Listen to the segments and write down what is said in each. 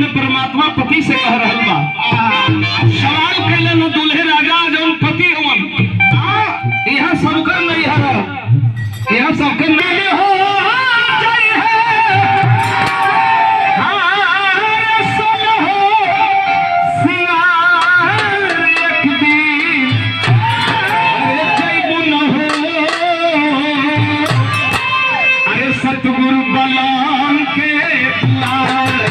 परमात्मा पति से कह रहल बा सवाल कैले न दूल्हे राजा जौन पति होवन यह सबकर नहीं है यह सबकर नहीं हो जय है हां सब हो सिंगार एक दिन अरे जय गुण हो अरे सतगुरु बलाम के द्वार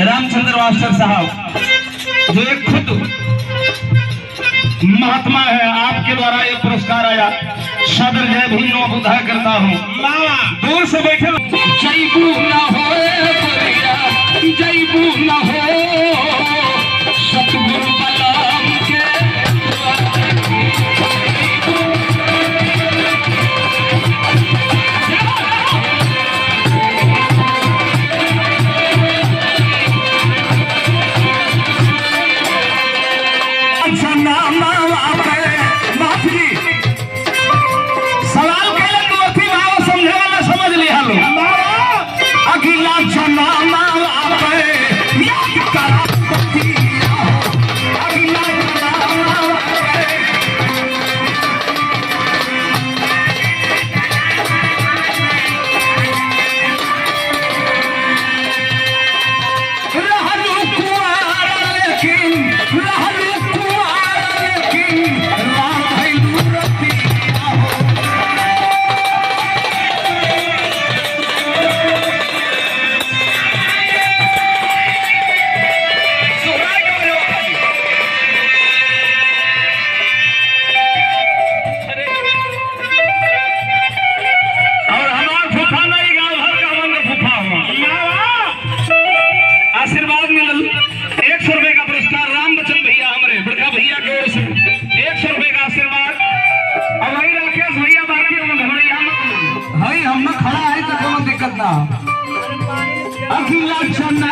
रामचंद्र मास्टर साहब जो एक खुद महात्मा है आपके द्वारा ये पुरस्कार आया सदर जय भीम नमः बुद्धाय करता हूँ दूर से बैठे जयबू न हो जयबू न हो सतगुरु बलाम के अखिला चना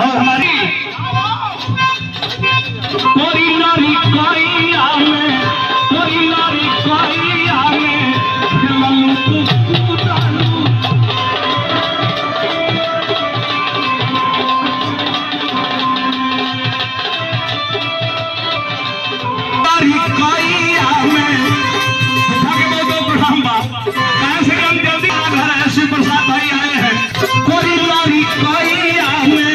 और हमारी कोई नारी कोई आने, कोई नारी कोई आने, लल्लू तू डालू नारी कोई आने। भाग्य बहुत प्रणाम बा, कैसे हम जल्दी घर है शिव प्रसाद भाई आए हैं। कोई नारी कोई आने,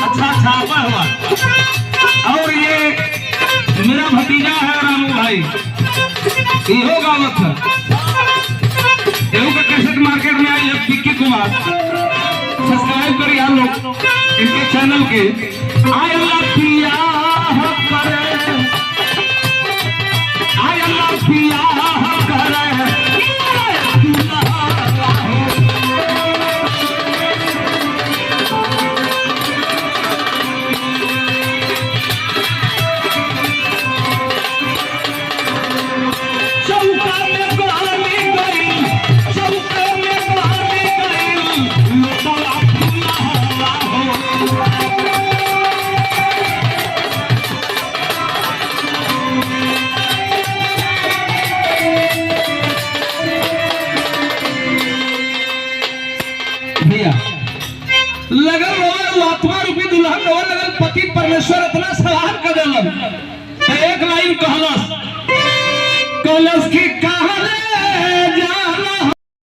अच्छा छापा हुआ। और ये मेरा भतीजा है रामू भाई, इहो गावत है, एहू का कैसेट मार्केट में आई है विक्की कुमार। सब्सक्राइब करिए आप लोग इनके चैनल के। आय अल्लाह पिया करे, आय अल्लाह पिया करे, लगल रोल आत्मा रूपी दुल्हन रोल लगल पति परमेश्वर इतना सवार कर दिलन। एक लाइन कहलस की कहले